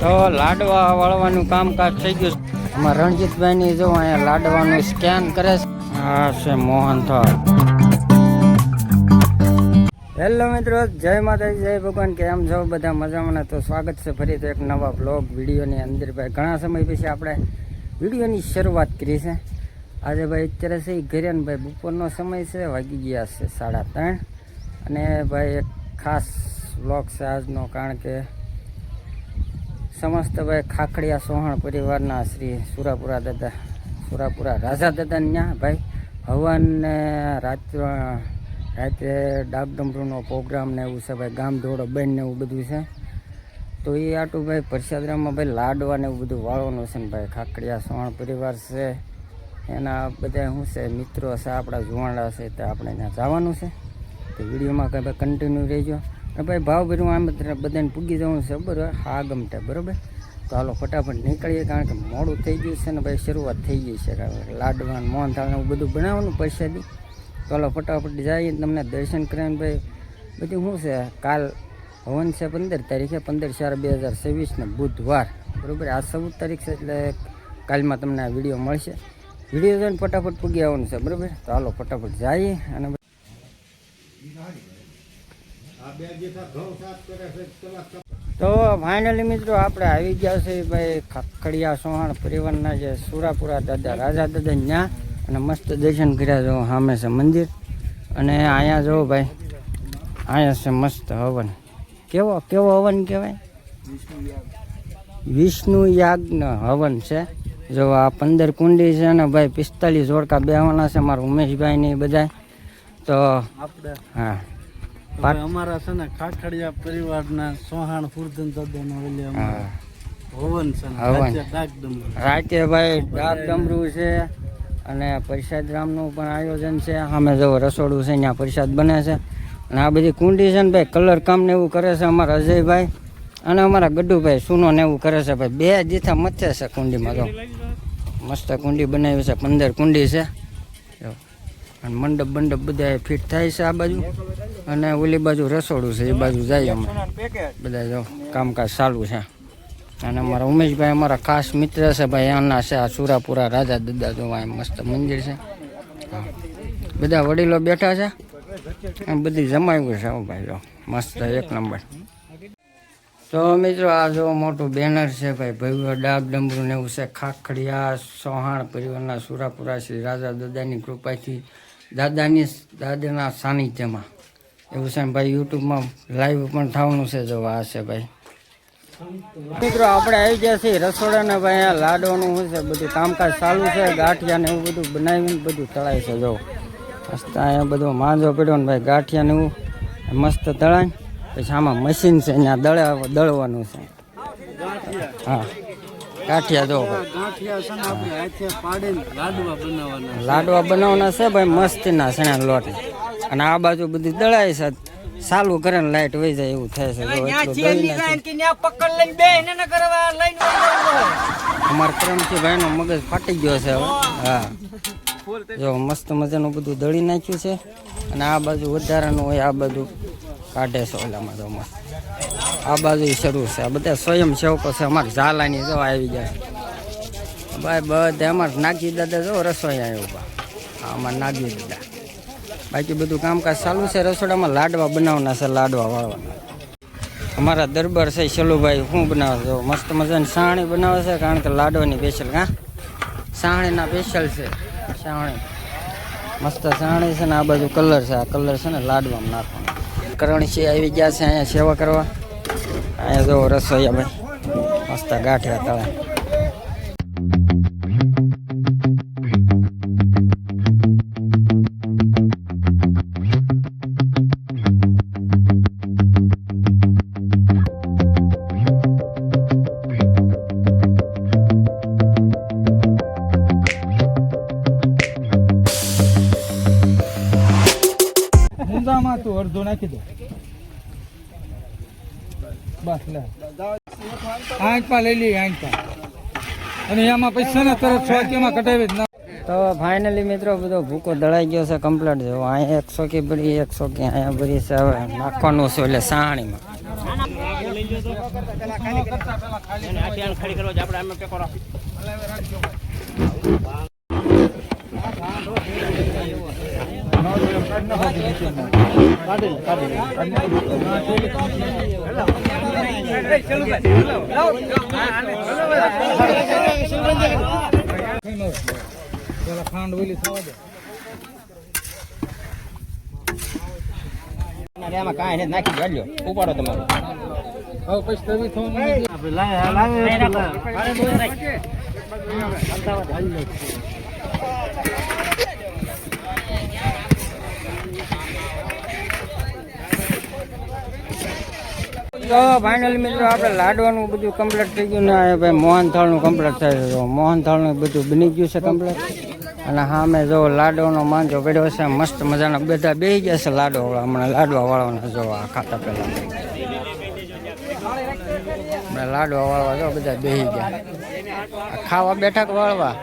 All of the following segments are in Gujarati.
તો લાડવા વાળવાનું કામકાજ થઈ ગયું. અમારા રણજીતભાઈ ની જો અહીંયા લાડવાનું સ્કેન કરે છે. આ છે મોહન થાળ. હેલો મિત્રો, જય માતાજી, જય ભગવાન. કેમ છો બધા? મજામાં? તો સ્વાગત છે ફરી તો એક નવા બ્લોગ વિડીયોની અંદર. ભાઈ ઘણા સમય પછી આપણે વિડીયોની શરૂઆત કરી છે. આજે ભાઈ અત્યારે છે ઘરે ને ભાઈ બપોરનો સમય છે, વાગી ગયા છે 3:30. અને ભાઈ એક ખાસ બ્લોગ છે આજનો, કારણ કે સમસ્ત ભાઈ ખાખડિયા સોહણ પરિવારના શ્રી સુરાપુરા રાજા દાદા ત્યાં ભાઈ હવન ને રાતે ડાકડમરૂનો પ્રોગ્રામ ને એવું છે ભાઈ. ગામ દોડો બેન ને એવું બધું છે. તો એ આટું ભાઈ પ્રસાદરામમાં ભાઈ લાડવા ને એવું બધું વાળવાનું છે ને ભાઈ. ખાખડિયા સોહણ પરિવાર છે એના બધા શું છે મિત્રો છે, આપણા જુવાણા છે, તો આપણે ત્યાં જવાનું છે. તો વિડીયોમાં કંઈ ભાઈ કન્ટિન્યુ રહેજો. અને ભાઈ ભાવ ભર્યું આમ બધાને પૂગી જવાનું છે બરાબર. હા ગમતે બરાબર. તો હાલો ફટાફટ નીકળીએ, કારણ કે મોડું થઈ ગયું છે ને ભાઈ, શરૂઆત થઈ ગઈ છે. લાડવા મોહનથાળ એવું બધું બનાવવાનું પ્રસાદી. તો હાલો ફટાફટ જઈએ, તમને દર્શન કરીને ભાઈ બધું શું છે. કાલ હવન છે 15 તારીખે, 15/4/2026 ને બુધવાર બરાબર. આ 14 તારીખ છે, એટલે કાલમાં તમને આ વિડીયો મળશે. વિડીયો જોઈને ફટાફટ પૂગી આવવાનું છે બરાબર. તો હાલો ફટાફટ જઈએ. અને તો ફાઇનલી મિત્રો આપણે આવી ગયા છે ભાઈ ખાખડિયા સોહણ પરિવારના જે સુરાપુરા દાદા રાજા દાદા ત્યાં. અને મસ્ત દર્શન કર્યા જો સામે છે મંદિર. અને અહીંયા જો ભાઈ અહીંયા છે મસ્ત હવન. કેવો હવન કહેવાય? વિષ્ણુ યાજ્ઞ હવન છે. જો આ 15 કુંડી છે ને ભાઈ 45 જોડકા બેહવાના છે. મારા ઉમેશભાઈ ની બધા. તો આપણે હા અમારા છે ને ખાખડિયા પરિવારના સોહાણ ફુરધન દાદાનો હવન છે. રાતે ભાઈ ડાકડમરૂ છે અને પ્રસાદ રામનું પણ આયોજન છે. સામે જો રસોડું છે, ત્યાં પ્રસાદ બને છે. અને આ બધી કુંડી છે ને ભાઈ કલર કામ ને એવું કરે છે અમારા અજયભાઈ. અને અમારા ગડ્ડુભાઈ સુનો ને એવું કરે છે ભાઈ. 2 દીથા મચે છે કુંડીમાં. તો મસ્ત કુંડી બનાવી છે, 15 કુંડી છે. અને મંડપ બધા ફિટ થાય છે આ બાજુ. અને ઓલી બાજુ રસોડું છે, એ બાજુ જાય અમે બધા. જો કામકાજ ચાલુ છે. અને અમારા ઉમેશભાઈ અમારા ખાસ મિત્ર છે ભાઈ, એના છે આ સુરાપુરા રાજા દાદા. જોવા મસ્ત મંદિર છે. બધા વડીલો બેઠા છે, એમ બધી જમાવ્યું છે ભાઈ. જો મસ્ત એક નંબર. તો મિત્રો આ જો મોટું બેનર છે ભાઈ, ભવ્ય ડાકડમરૂ ને એવું છે. ખાખડિયા સોહાણ પરિવારના સુરાપુરા શ્રી રાજા દાદાની કૃપાથી દાદાના સાનિધ્યમાં એવું છે ભાઈ. યુટ્યુબમાં લાઈવ પણ થવાનું છે. જો આ છે ભાઈ. મિત્રો આપણે આવી ગયા છીએ રસોડાના ભાઈ. અહીંયા લાડવાનું શું છે બધું કામકાજ ચાલુ છે. ગાંઠિયા ને એવું બધું બનાવીને બધું તળાય છે. જો મસ્ત અહીંયા બધો માંજો પડ્યો ને ભાઈ. ગાંઠિયા ને એવું મસ્ત તળાય. પછી આમાં મશીન છે, અહીંયા દળવાનું છે. હા ગાંઠિયા જો લાડવા બનાવવાના છે ભાઈ, મસ્તીના ચણા લોટ. અને આ બાજુ બધી દળાય છે. ચાલુ કરે ને લાઈટ વહી જાય એવું થાય છે. અમારા કરમથી ભાઈ નો મગજ ફાટી ગયો છે હવે. હા જો મસ્ત મજાનું બધું દળી નાખ્યું છે. અને આ બાજુ વધારાનું હોય, આ બધું કાઢે છે ઓલામાં. જો મસ્ત આ બાજુ શરૂ છે. આ બધા સ્વયંસેવકો છે અમારા ઝાલાની. જો આવી ગયા ભાઈ બધા. અમારા નાગી દાદા જો રસોઈ આવ્યો. અમારા નાગી દાદા. બાકી બધું કામકાજ ચાલુ છે રસોડામાં. લાડવા બનાવવાના છે, લાડવા વાળવાના. અમારા દરબાર છે શલુભાઈ શું બનાવે છે? મસ્ત મજાની સાણી બનાવે છે, કારણ કે લાડવાની સ્પેશિયલ. હા સાણીના સ્પેશિયલ છે સાણી. મસ્ત સાણી છે ને આ બાજુ કલર છે. આ કલર છે ને લાડવામાં નાખવાનો. કરણસી આવી ગયા છે અહીંયા સેવા કરવા. અહીંયા જો રસોઈયા ભાઈ મસ્ત ગાંઠિયા તળા. અડધો નાખી દો બસ. લે આંખ પા લઈ લઈએ, આંખ પા. અને એમાં પૈસા ને તરત 100 કટાવી જ ના. તો ફાઇનલી મિત્રો બધો ભૂકો દળાઈ ગયો છે કમ્પ્લીટ. જો અહીંયા 100 કી ભરી 100 કી અહીંયા ભરી છે. હવે નાખવાનું છે એટલે સાણીમાં. ખાંડ ઓલી થવા દે. આમાં કાંઈ નથી નાખી ગાડ્યો ઉપાડો તમારો. હવે પછી તવી થવાનું તો ફાઇનલી મિત્રો આપણે લાડવાનું બધું કમ્પ્લીટ થઈ ગયું ને ભાઈ મોહનથાળનું કમ્પ્લીટ થાય છે. મોહનથાળનું બધું બની ગયું છે કમ્પ્લીટ. અને સામે જો લાડવાનો માંજો પડ્યો છે મસ્ત મજાના. બધા બેસી ગયા છે લાડવા હમણાં લાડવા વાળવાના. જો આ ખાતા પહેલા હમણાં લાડવા વાળવા જો બધા બેસી ગયા. ખાવા બેઠા વાળવા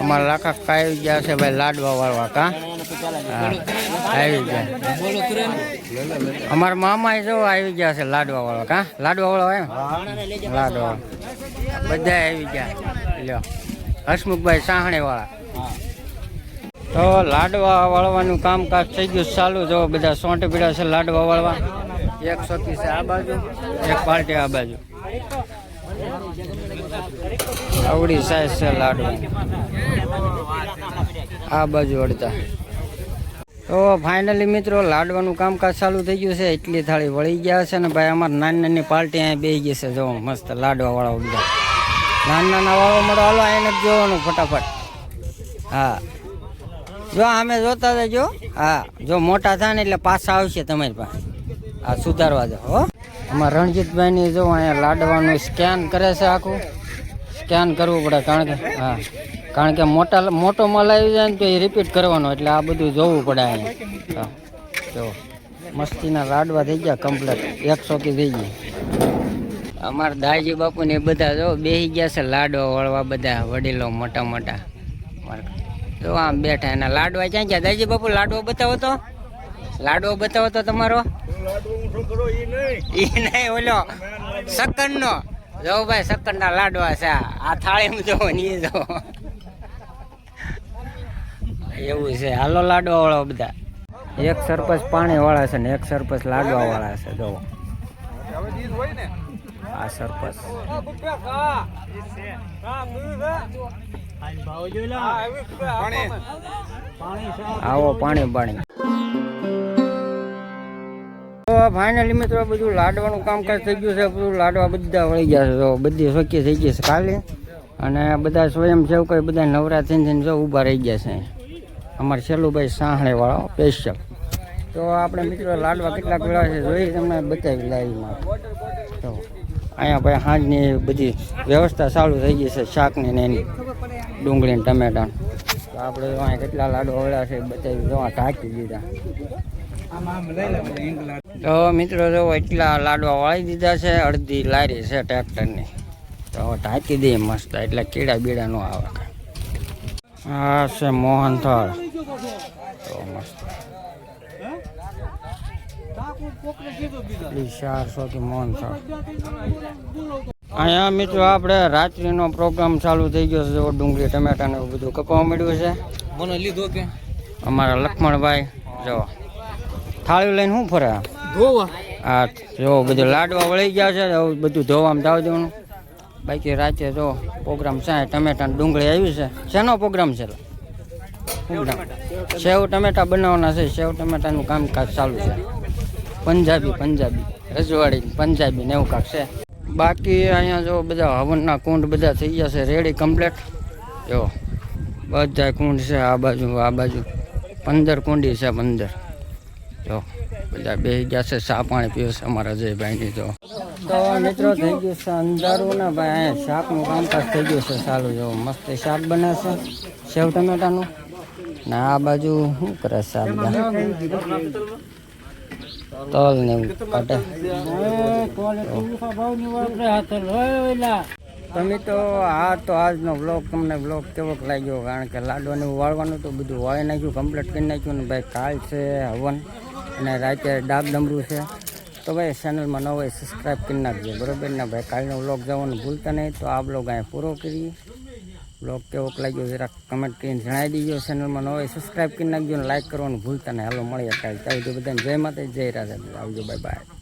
અમારા લાખા આવી ગયા છે ભાઈ લાડવા વાળવા. કા આવી ગયા અમારા મામા જો આવી ગયા છે લાડવા વાળવા. કા લાડવા વાળવા એમ લાડવા બધા આવી ગયા. લ્યો હસમુખભાઈ સાહણે વાળા. તો લાડવા વાળવાનું કામકાજ થઈ ગયું ચાલુ. જો બધા સોંટે પીડા છે લાડવા વાળવા. 100 કી છે આ બાજુ, એક પાર્ટી આ બાજુ. આવડી સાઈઝ છે લાડવા આ બાજુ અડધા. તો ફાઇનલી મિત્રો લાડવાનું કામકાજ ચાલુ થઈ ગયું છે. એટલી થાળી વળી ગયા છે ને ભાઈ અમારે નાની નાની પાર્ટી અહીંયા બેસી ગઈ છે. જો મસ્ત લાડવા વાળા બધા નાના નાના વાળો મળો. હાલો એને જ જોવાનું ફટાફટ. હા જો અમે જોતા જજો. હા જો મોટા થાય ને એટલે પાછા આવશે તમારી પાસે. હા સુધારવા દો હો. અમારા રણજીતભાઈની જો અહીંયા લાડવાનું સ્કેન કરે છે. આખું સ્કેન કરવું પડે કારણ કે મોટો માલ આવી જાય ને તો એ રિપીટ કરવાનો એટલે આ બધું જોવું પડે અહીંયા. જો મસ્તીના લાડવા થઈ ગયા કમ્પ્લીટ. 100 કી થઈ ગઈ. અમારા દાજી બાપુ ને બધા જો બેસી ગયા છે લાડવા વળવા. બધા વડીલો મોટા મોટા જો આમ બેઠા. એના લાડવા ક્યાં ગયા દાજી બાપુ? લાડવો બતાવો તો. લાડવો બતાવો તો તમારો. ઈ નહીં ઓલો સક્કર નો. જો ભાઈ સક્કર ના લાડવા છે. આ થાળીમાં જોવો ને એ જો એવું છે. હાલો લાડવા વાળા બધા. એક સરપંચ પાણી વાળા છે ને એક સરપંચ લાડવા વાળા છે. જો આ સરપંચ આવો પાણી પાણી. તો ફાઇનલી મિત્રો બધું લાડવાનું કામકાજ થઈ ગયું છે. બધું લાડવા બધા વળી ગયા છે. જો બધી શોકી થઈ ગઈ છે કાલે. અને બધા સ્વયંસેવકો બધા નવરા થઈને જો ઊભા રહી ગયા છે. અમારે શેલુભાઈ સાહણે વાળો સ્પેશિયલ. તો આપણે મિત્રો લાડવા કેટલા વેળા છે જોઈ તમને બતાવી લાવીમાં. તો અહીંયા ભાઈ સાંજની બધી વ્યવસ્થા ચાલુ થઈ ગઈ છે. શાકની ને એની ડુંગળી ને ટમેટા. તો આપણે અહીંયા કેટલા લાડવા વળ્યા છે બતાવી જો ઢાંકી દીધા. તો મિત્રો જો એટલા લાડવા વાળી દીધા છે. અડધી લારી છે ટ્રેક્ટરની. તો ઢાંકી દઈએ મસ્ત એટલે કીડા બીડા ન આવે. આ છે મોહનથાળ. તો મસ્ત 400 કી મોહનથાળ. અહીંયા મિત્રો આપણે રાત્રિનો પ્રોગ્રામ ચાલુ થઈ ગયો છે. ડુંગળી ટમેટા ને એવું બધું કપાવા મળ્યું છે. મને લીધો કે અમારા લક્ષ્મણભાઈ જો થાળી લઈને શું ફરે ધોવા. હા જો બધું લાડવા વળી ગયા છે. બધું ધોવામાં જાવ દેવાનું. બાકી રાતે જો પ્રોગ્રામ છે. ટમેટા ડુંગળી આવી છે. શેનો પ્રોગ્રામ છે? સેવ ટમેટા બનાવવાના છે. સેવ ટમેટાનું કામકાજ ચાલુ છે. પંજાબી રજવાડી પંજાબી ને એવું કાંક છે. બાકી અહીંયા જો બધા હવનના કુંડ બધા થઈ ગયા છે રેડી કમ્પ્લીટ. જો બધા કુંડ છે આ બાજુ 15 કુંડી છે 15. જો બધા બેસી ગયા છે. ચા પાણી પીવે છે અમારા જયભાઈની. તો મિત્રો થઈ ગયું છે અંધારું ને ભાઈ. અહીંયા શાકનું કામકાજ થઈ ગયું છે ચાલુ. જો મસ્ત શાક બને છે સેવ ટમેટાનું. ને આ બાજુ શું કરે છે આ બધા તલ ને એવું કાઢે. તમે તો આજનો બ્લોગ તમને બ્લોગ કેવો લાગ્યો? કારણ કે લાડવાનું એવું વાળવાનું તો બધું વાળી નાખ્યું, કમ્પ્લીટ કરી નાખ્યું ને ભાઈ કાલ છે હવન અને રાતે ડાક ડમરું છે. તો ભાઈ ચેનલમાં ન હોય સબસ્ક્રાઈબ કરી નાખજો, બરોબર ને ભાઈ. કાલનો બ્લોગ જવાનું ભૂલતા નહીં. તો આ બ્લોગ અહીંયા પૂરો કરીએ. બ્લોગ કેવો લાગ્યો જરાક કમેન્ટ કરીને જણાવી દીજો. ચેનલમાં ન હોય સબસ્ક્રાઈબ કરી નાખજો ને લાઈક કરવાનું ભૂલતા નહીં. હાલો મળીએ કાલે. ત્યાં સુધી બધાને જય માતા, જય રાધા. આવજો, બાય બાય.